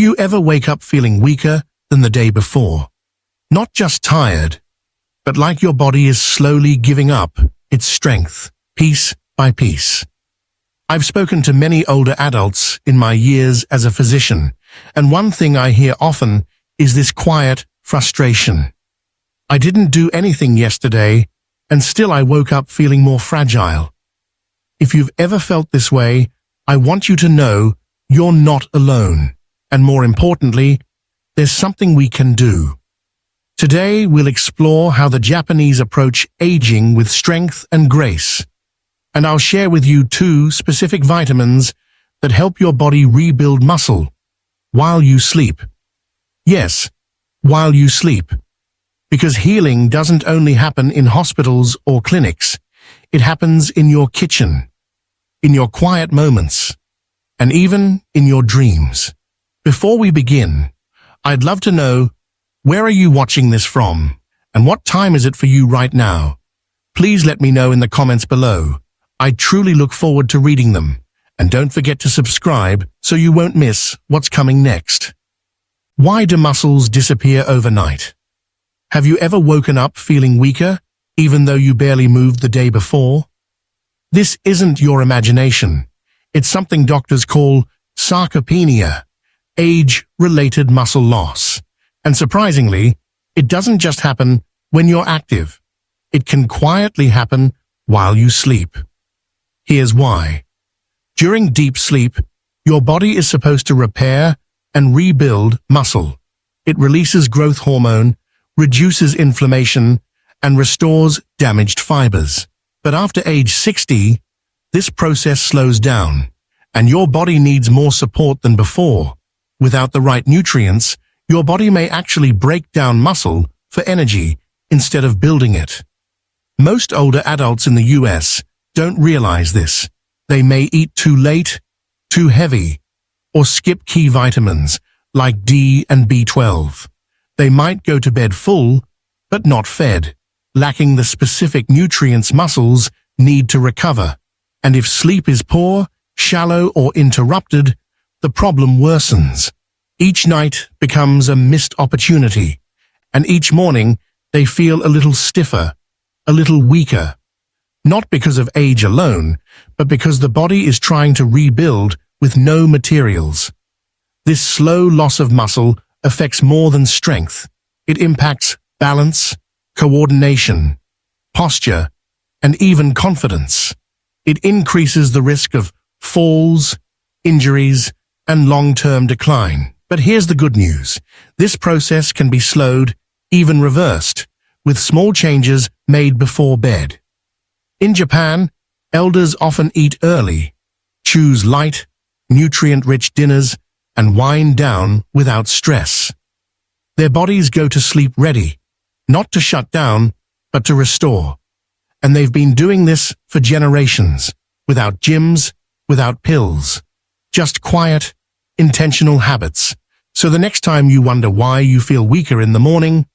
you ever wake up feeling weaker than the day before? Not just tired, but like your body is slowly giving up its strength, piece by piece. I've spoken to many older adults in my years as a physician, and one thing I hear often is this quiet frustration. I didn't do anything yesterday, and still I woke up feeling more fragile. If you've ever felt this way, I want you to know you're not alone. And more importantly, there's something we can do. Today, we'll explore how the Japanese approach aging with strength and grace. And I'll share with you 2 specific vitamins that help your body rebuild muscle while you sleep. Yes, while you sleep. Because healing doesn't only happen in hospitals or clinics. It happens in your kitchen, in your quiet moments, and even in your dreams. Before we begin, I'd love to know, where are you watching this from? And what time is it for you right now? Please let me know in the comments below. I truly look forward to reading them. And don't forget to subscribe so you won't miss what's coming next. Why do muscles disappear overnight? Have you ever woken up feeling weaker, even though you barely moved the day before? This isn't your imagination. It's something doctors call sarcopenia, age-related muscle loss. And surprisingly, it doesn't just happen when you're active. It can quietly happen while you sleep. Here's why. During deep sleep, your body is supposed to repair and rebuild muscle. It releases growth hormone, reduces inflammation, and restores damaged fibers. But after age 60, this process slows down, and your body needs more support than before. Without the right nutrients, your body may actually break down muscle for energy instead of building it. Most older adults in the US don't realize this. They may eat too late, too heavy, or skip key vitamins like D and B12. They might go to bed full, but not fed, lacking the specific nutrients muscles need to recover. And if sleep is poor, shallow, or interrupted, the problem worsens. Each night becomes a missed opportunity, and each morning they feel a little stiffer, a little weaker. Not because of age alone, but because the body is trying to rebuild with no materials. This slow loss of muscle affects more than strength. It impacts balance, coordination, posture, and even confidence. It increases the risk of falls, injuries, and long-term decline. But here's the good news. This process can be slowed, even reversed, with small changes made before bed. In Japan, elders often eat early, choose light, nutrient-rich dinners, and wind down without stress. Their bodies go to sleep ready, not to shut down, but to restore. And they've been doing this for generations, without gyms, without pills, just quiet, intentional habits. So the next time you wonder why you feel weaker in the morning,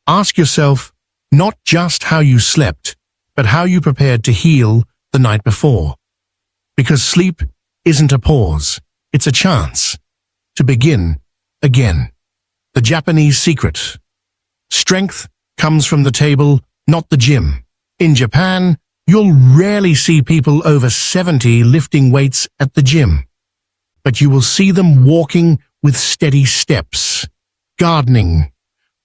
ask yourself not just how you slept, but how you prepared to heal the night before. Because sleep isn't a pause, it's a chance to begin again. The Japanese secret. Strength comes from the table, not the gym. In Japan, you'll rarely see people over 70 lifting weights at the gym. But you will see them walking with steady steps, gardening,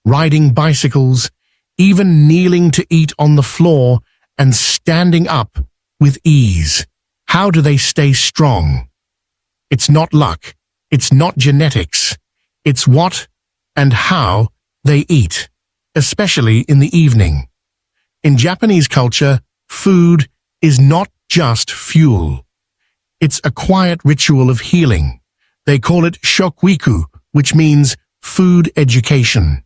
riding bicycles, even kneeling to eat on the floor and standing up with ease. How do they stay strong? It's not luck. It's not genetics. It's what and how they eat, especially in the evening. In Japanese culture, food is not just fuel. It's a quiet ritual of healing. They call it shokuiku, which means food education.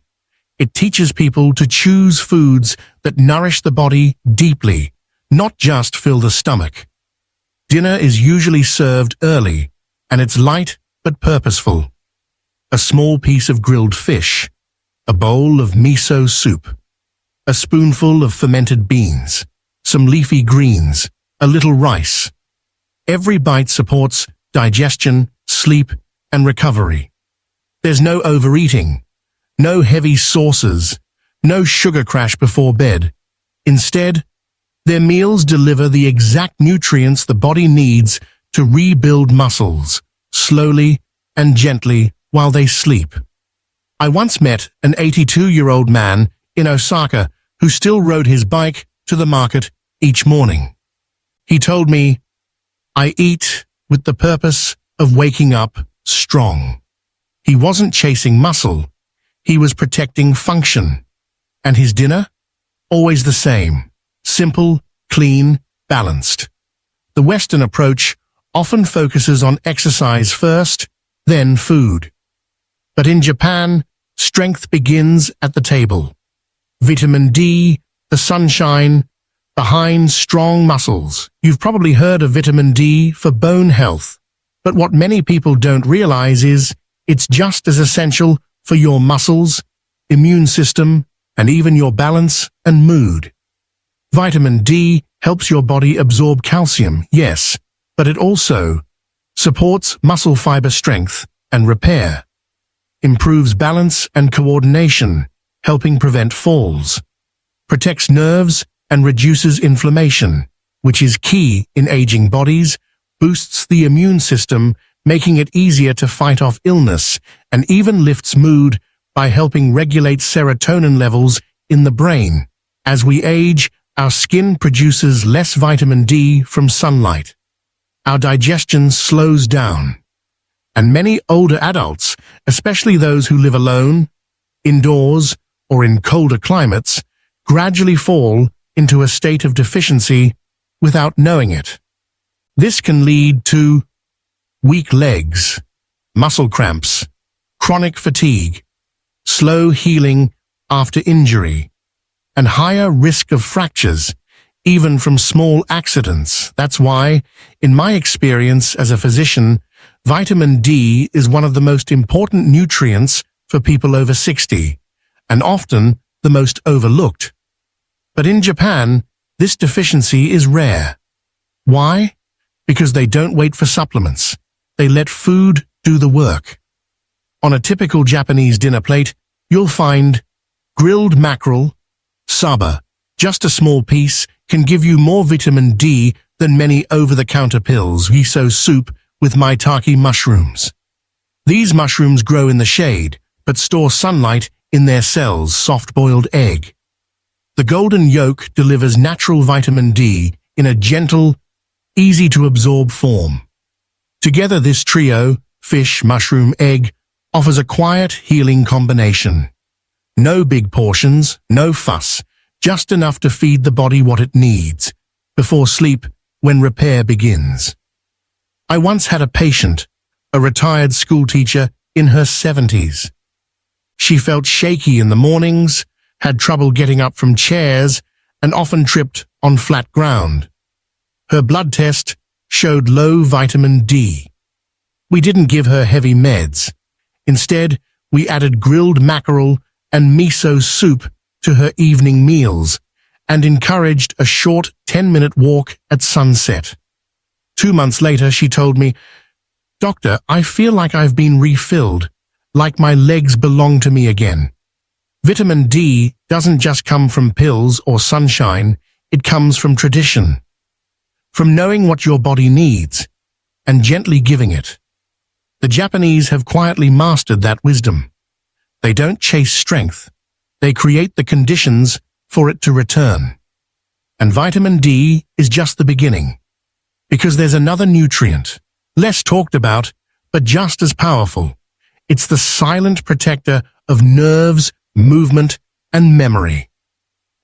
It teaches people to choose foods that nourish the body deeply, not just fill the stomach. Dinner is usually served early, and it's light but purposeful. A small piece of grilled fish, a bowl of miso soup, a spoonful of fermented beans, some leafy greens, a little rice. Every bite supports digestion, sleep, and recovery. There's no overeating, no heavy sauces, no sugar crash before bed. Instead, their meals deliver the exact nutrients the body needs to rebuild muscles, slowly and gently while they sleep. I once met an 82-year-old man in Osaka who still rode his bike to the market each morning. He told me, "I eat with the purpose of waking up strong." He wasn't chasing muscle, he was protecting function. And his dinner? Always the same. Simple, clean, balanced. The Western approach often focuses on exercise first, then food. But in Japan, strength begins at the table. Vitamin D, the sunshine, behind strong muscles. You've probably heard of vitamin D for bone health. But what many people don't realize is it's just as essential for your muscles, immune system, and even your balance and mood. Vitamin D helps your body absorb calcium, yes, but it also supports muscle fiber strength and repair, improves balance and coordination, helping prevent falls, protects nerves and reduces inflammation, which is key in aging bodies, boosts the immune system, making it easier to fight off illness, and even lifts mood by helping regulate serotonin levels in the brain. As we age, our skin produces less vitamin D from sunlight. Our digestion slows down. And many older adults, especially those who live alone, indoors, or in colder climates, gradually fall into a state of deficiency without knowing it. This can lead to weak legs, muscle cramps, chronic fatigue, slow healing after injury, and higher risk of fractures, even from small accidents. That's why, in my experience as a physician, vitamin D is one of the most important nutrients for people over 60, and often the most overlooked. But in Japan, this deficiency is rare. Why? Because they don't wait for supplements. They let food do the work. On a typical Japanese dinner plate, you'll find grilled mackerel, saba. Just a small piece can give you more vitamin D than many over-the-counter pills. Miso soup with maitake mushrooms. These mushrooms grow in the shade, but store sunlight in their cells. Soft-boiled egg. The golden yolk delivers natural vitamin D in a gentle, easy-to-absorb form. Together, this trio, fish, mushroom, egg, offers a quiet, healing combination. No big portions, no fuss, just enough to feed the body what it needs, before sleep when repair begins. I once had a patient, a retired schoolteacher in her 70s. She felt shaky in the mornings, had trouble getting up from chairs, and often tripped on flat ground. Her blood test showed low vitamin D. We didn't give her heavy meds. Instead, we added grilled mackerel and miso soup to her evening meals and encouraged a short 10-minute walk at sunset. 2 months later, she told me, "Doctor, I feel like I've been refilled, like my legs belong to me again." Vitamin D doesn't just come from pills or sunshine, it comes from tradition. From knowing what your body needs and gently giving it. The Japanese have quietly mastered that wisdom. They don't chase strength. They create the conditions for it to return. And vitamin D is just the beginning. Because there's another nutrient, less talked about, but just as powerful. It's the silent protector of nerves, movement, and memory.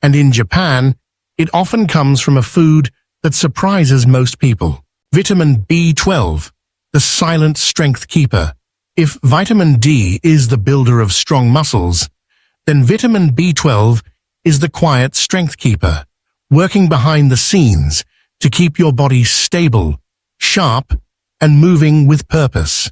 And in Japan, it often comes from a food that surprises most people. Vitamin B12, the silent strength keeper. If vitamin D is the builder of strong muscles, then vitamin B12 is the quiet strength keeper, working behind the scenes to keep your body stable, sharp, and moving with purpose.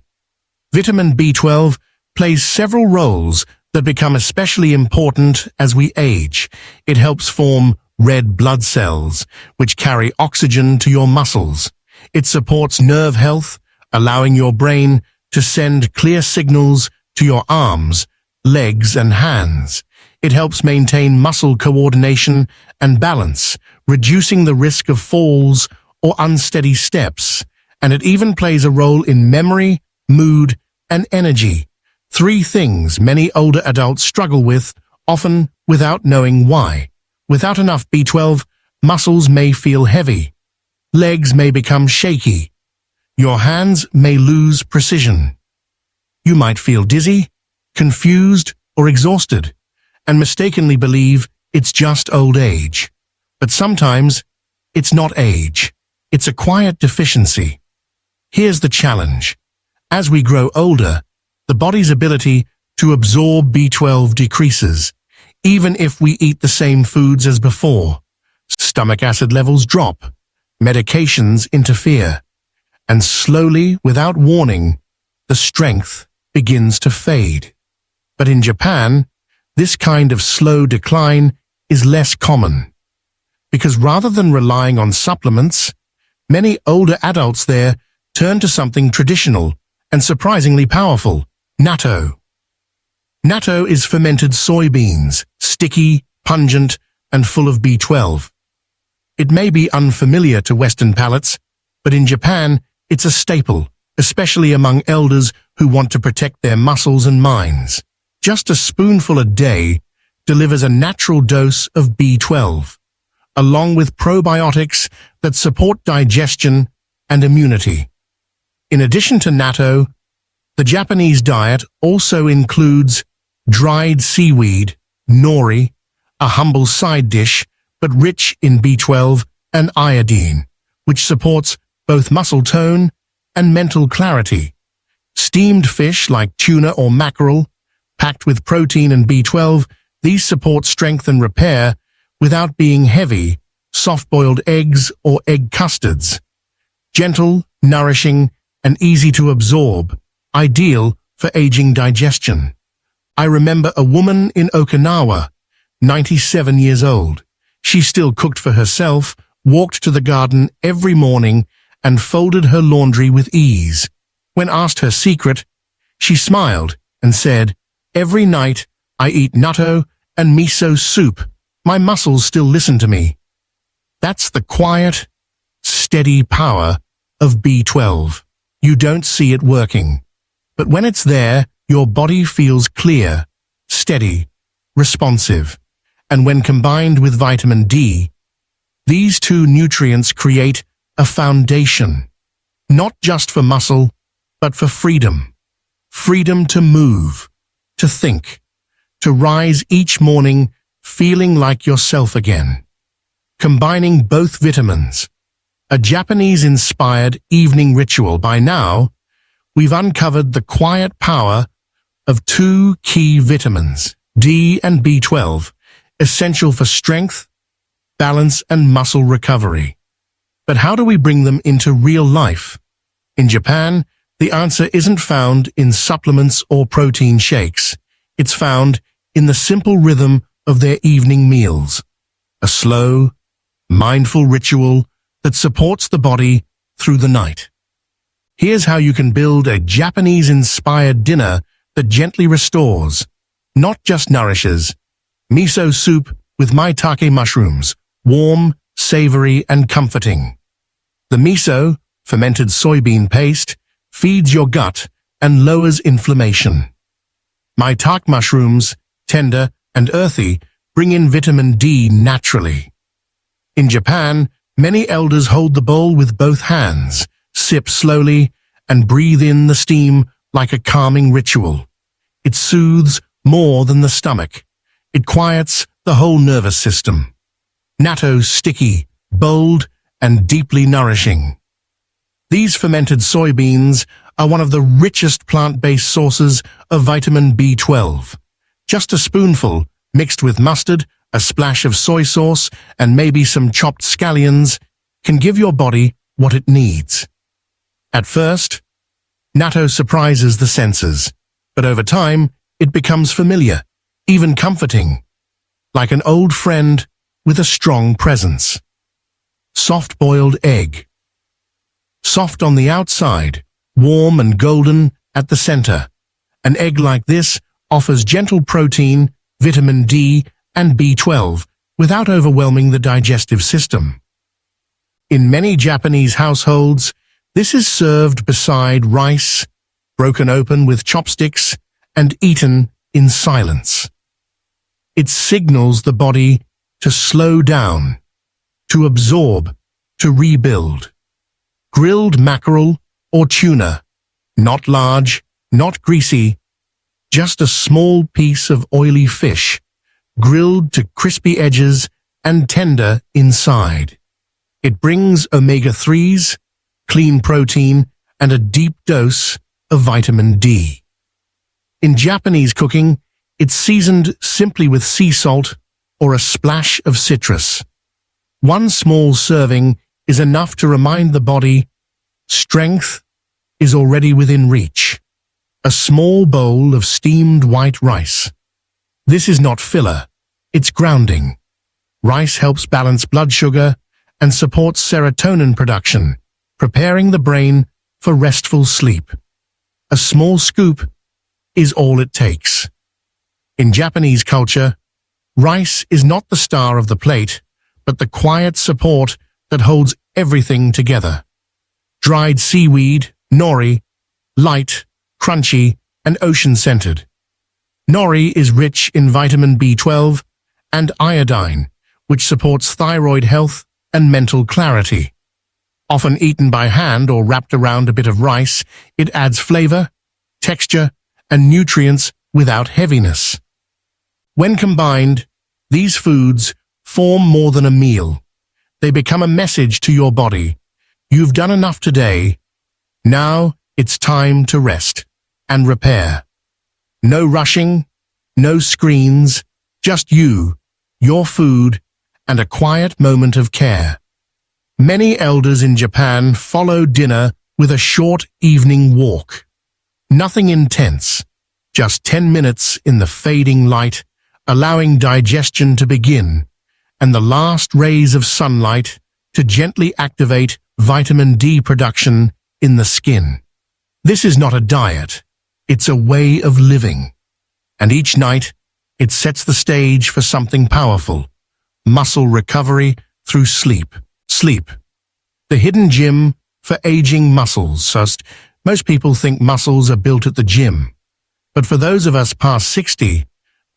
Vitamin B12 plays several roles that become especially important as we age. It helps form red blood cells, which carry oxygen to your muscles. It supports nerve health, allowing your brain to send clear signals to your arms, legs, and hands. It helps maintain muscle coordination and balance, reducing the risk of falls or unsteady steps. And it even plays a role in memory, mood, and energy. 3 things many older adults struggle with, often without knowing why. Without enough B12, muscles may feel heavy. Legs may become shaky. Your hands may lose precision. You might feel dizzy, confused, or exhausted, and mistakenly believe it's just old age. But sometimes it's not age. It's a quiet deficiency. Here's the challenge. As we grow older, the body's ability to absorb B12 decreases, even if we eat the same foods as before. Stomach acid levels drop, medications interfere, and slowly, without warning, the strength begins to fade. But in Japan, this kind of slow decline is less common, because rather than relying on supplements, many older adults there turn to something traditional and surprisingly powerful: natto. Natto is fermented soybeans, sticky, pungent, and full of B12. It may be unfamiliar to Western palates, but in Japan, it's a staple, especially among elders who want to protect their muscles and minds. Just a spoonful a day delivers a natural dose of B12, along with probiotics that support digestion and immunity. In addition to natto, the Japanese diet also includes dried seaweed, nori, a humble side dish but rich in B12 and iodine, which supports both muscle tone and mental clarity. Steamed fish like tuna or mackerel, packed with protein and B12, these support strength and repair without being heavy. Soft-boiled eggs or egg custards, gentle, nourishing, and easy to absorb, ideal for aging digestion. I remember a woman in Okinawa, 97 years old. She still cooked for herself, walked to the garden every morning, and folded her laundry with ease. When asked her secret, she smiled and said, "Every night I eat natto and miso soup. My muscles still listen to me." That's the quiet, steady power of B12. You don't see it working, but when it's there, your body feels clear, steady, responsive. And when combined with vitamin D, these 2 nutrients create a foundation, not just for muscle, but for freedom. Freedom to move, to think, to rise each morning feeling like yourself again. Combining both vitamins, a Japanese-inspired evening ritual. By now, we've uncovered the quiet power of 2 key vitamins, D and B12, essential for strength, balance, and muscle recovery. But how do we bring them into real life? In Japan, the answer isn't found in supplements or protein shakes. It's found in the simple rhythm of their evening meals, a slow, mindful ritual that supports the body through the night. Here's how you can build a Japanese-inspired dinner that gently restores, not just nourishes. Miso soup with maitake mushrooms, warm, savory, and comforting. The miso, fermented soybean paste, feeds your gut and lowers inflammation. Maitake mushrooms, tender and earthy, bring in vitamin D naturally. In Japan, many elders hold the bowl with both hands, sip slowly, and breathe in the steam like a calming ritual. It soothes more than the stomach. It quiets the whole nervous system. Natto's sticky, bold, and deeply nourishing. These fermented soybeans are one of the richest plant-based sources of vitamin B12. Just a spoonful, mixed with mustard, a splash of soy sauce, and maybe some chopped scallions, can give your body what it needs. At first, natto surprises the senses, but over time, it becomes familiar, even comforting, like an old friend with a strong presence. Soft-boiled egg. Soft on the outside, warm and golden at the center. An egg like this offers gentle protein, vitamin D, and B12 without overwhelming the digestive system. In many Japanese households, this is served beside rice, broken open with chopsticks, and eaten in silence. It signals the body to slow down, to absorb, to rebuild. Grilled mackerel or tuna, not large, not greasy, just a small piece of oily fish, grilled to crispy edges and tender inside. It brings omega-3s, clean protein, and a deep dose of vitamin D. In Japanese cooking, it's seasoned simply with sea salt or a splash of citrus. One small serving is enough to remind the body strength is already within reach. A small bowl of steamed white rice. This is not filler, it's grounding. Rice helps balance blood sugar and supports serotonin production, preparing the brain for restful sleep. A small scoop is all it takes. In Japanese culture, rice is not the star of the plate, but the quiet support that holds everything together. Dried seaweed, nori, light, crunchy, and ocean-scented. Nori is rich in vitamin B12 and iodine, which supports thyroid health and mental clarity. Often eaten by hand or wrapped around a bit of rice, it adds flavor, texture, and nutrients without heaviness. When combined, these foods form more than a meal. They become a message to your body. You've done enough today. Now it's time to rest and repair. No rushing, no screens, just you, your food, and a quiet moment of care. Many elders in Japan follow dinner with a short evening walk. Nothing intense, just 10 minutes in the fading light, allowing digestion to begin, and the last rays of sunlight to gently activate vitamin D production in the skin. This is not a diet, it's a way of living. And each night, it sets the stage for something powerful. Muscle recovery through sleep. Sleep. The hidden gym for aging muscles. Most people think muscles are built at the gym. But for those of us past 60,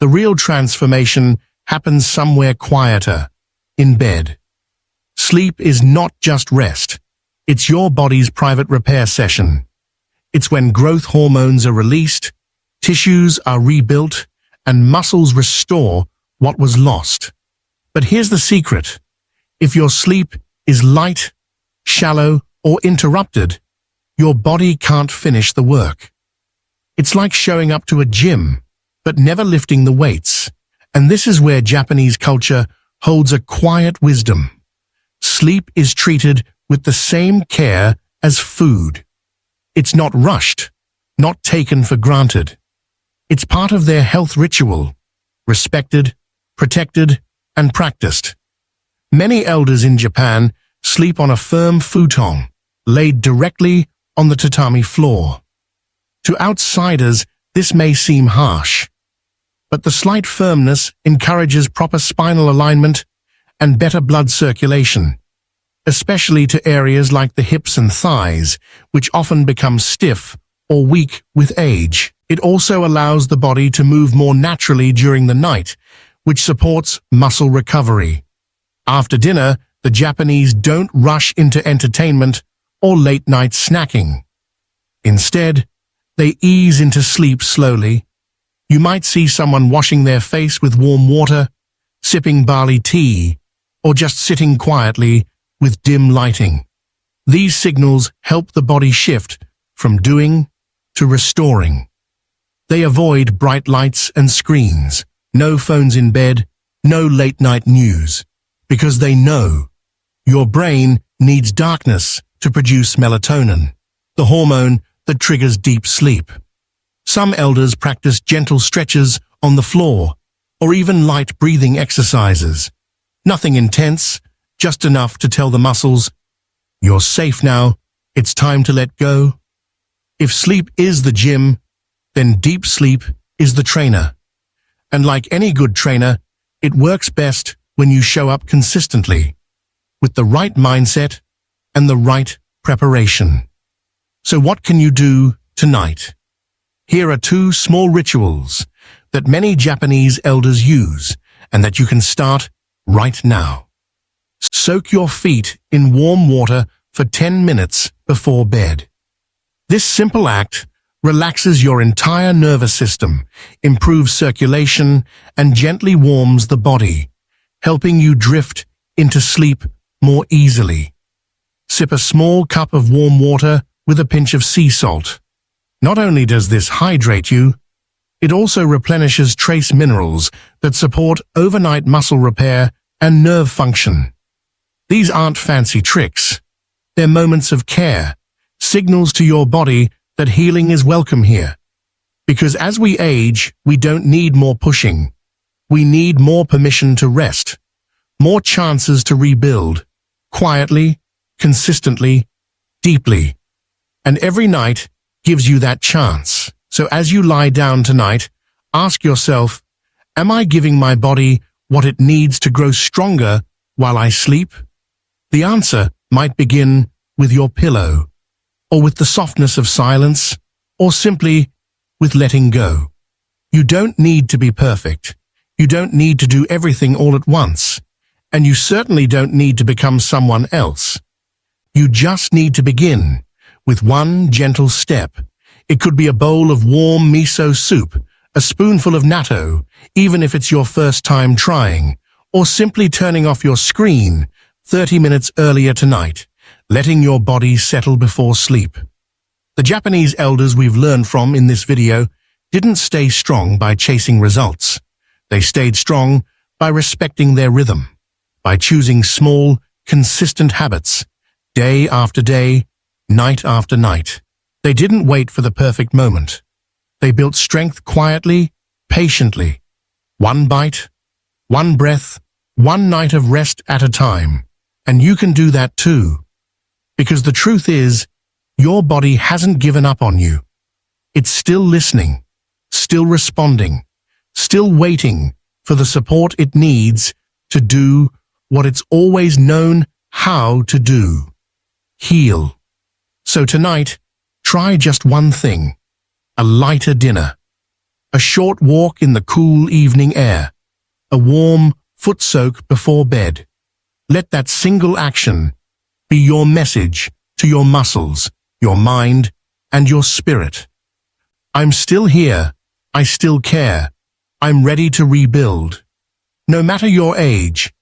the real transformation happens somewhere quieter, in bed. Sleep is not just rest. It's your body's private repair session. It's when growth hormones are released, tissues are rebuilt, and muscles restore what was lost. But here's the secret. If your sleep is light, shallow, or interrupted, your body can't finish the work. It's like showing up to a gym, but never lifting the weights. And this is where Japanese culture holds a quiet wisdom. Sleep is treated with the same care as food. It's not rushed, not taken for granted. It's part of their health ritual, respected, protected, and practiced. Many elders in Japan sleep on a firm futon, laid directly on the tatami floor. To outsiders, this may seem harsh, but the slight firmness encourages proper spinal alignment and better blood circulation, especially to areas like the hips and thighs, which often become stiff or weak with age. It also allows the body to move more naturally during the night, which supports muscle recovery. After dinner, the Japanese don't rush into entertainment or late-night snacking. Instead, they ease into sleep slowly. You might see someone washing their face with warm water, sipping barley tea, or just sitting quietly with dim lighting. These signals help the body shift from doing to restoring. They avoid bright lights and screens, no phones in bed, no late-night news, because they know your brain needs darkness to produce melatonin, the hormone that triggers deep sleep. Some elders practice gentle stretches on the floor, or even light breathing exercises. Nothing intense, just enough to tell the muscles, you're safe now, it's time to let go. If sleep is the gym, then deep sleep is the trainer. And like any good trainer, it works best when you show up consistently, with the right mindset and the right preparation. So what can you do tonight? Here are 2 small rituals that many Japanese elders use and that you can start right now. Soak your feet in warm water for 10 minutes before bed. This simple act relaxes your entire nervous system, improves circulation, and gently warms the body, helping you drift into sleep more easily. Sip a small cup of warm water with a pinch of sea salt. Not only does this hydrate you, it also replenishes trace minerals that support overnight muscle repair and nerve function. These aren't fancy tricks. They're moments of care, signals to your body that healing is welcome here. Because as we age, we don't need more pushing. We need more permission to rest, more chances to rebuild, quietly, consistently, deeply. And every night gives you that chance. So as you lie down tonight, ask yourself, am I giving my body what it needs to grow stronger while I sleep? The answer might begin with your pillow, or with the softness of silence, or simply with letting go. You don't need to be perfect. You don't need to do everything all at once. And you certainly don't need to become someone else. You just need to begin with one gentle step. It could be a bowl of warm miso soup, a spoonful of natto, even if it's your first time trying, or simply turning off your screen 30 minutes earlier tonight, letting your body settle before sleep. The Japanese elders we've learned from in this video didn't stay strong by chasing results. They stayed strong by respecting their rhythm, by choosing small, consistent habits, day after day, night after night. They didn't wait for the perfect moment. They built strength quietly, patiently. One bite, one breath, one night of rest at a time. And you can do that too. Because the truth is, your body hasn't given up on you. It's still listening, still responding, still waiting for the support it needs to do what it's always known how to do: heal. So tonight, try just one thing: a lighter dinner, a short walk in the cool evening air, a warm foot soak before bed. Let that single action be your message to your muscles, your mind, and your spirit. I'm still here. I still care. I'm ready to rebuild. No matter your age,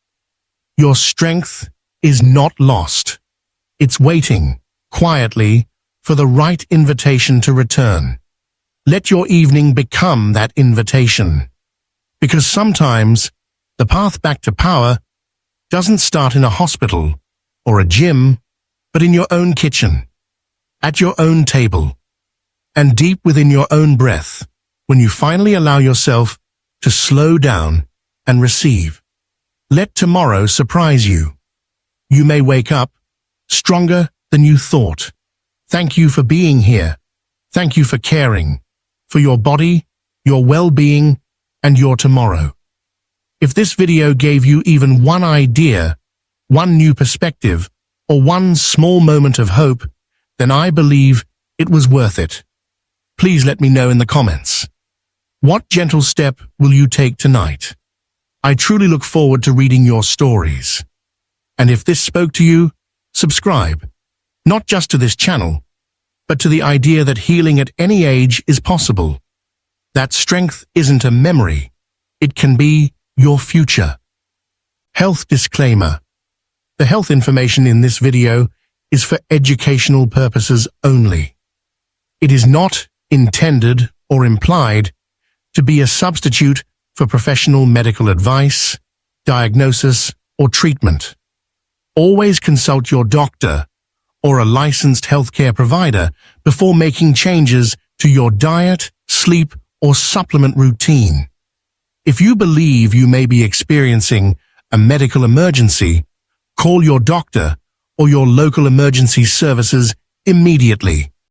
your strength is not lost. It's waiting, quietly, for the right invitation to return. Let your evening become that invitation. Because sometimes the path back to power doesn't start in a hospital or a gym, but in your own kitchen, at your own table, and deep within your own breath, when you finally allow yourself to slow down and receive. Let tomorrow surprise you. You may wake up stronger than you thought. Thank you for being here. Thank you for caring for your body, your well-being, and your tomorrow. If this video gave you even one idea, one new perspective, or one small moment of hope, then I believe it was worth it. Please let me know in the comments. What gentle step will you take tonight? I truly look forward to reading your stories. And if this spoke to you, subscribe, not just to this channel, but to the idea that healing at any age is possible. That strength isn't a memory. It can be your future. Health disclaimer. The health information in this video is for educational purposes only. It is not intended or implied to be a substitute for professional medical advice, diagnosis, or treatment. Always consult your doctor or a licensed healthcare provider before making changes to your diet, sleep, or supplement routine. If you believe you may be experiencing a medical emergency, call your doctor or your local emergency services immediately.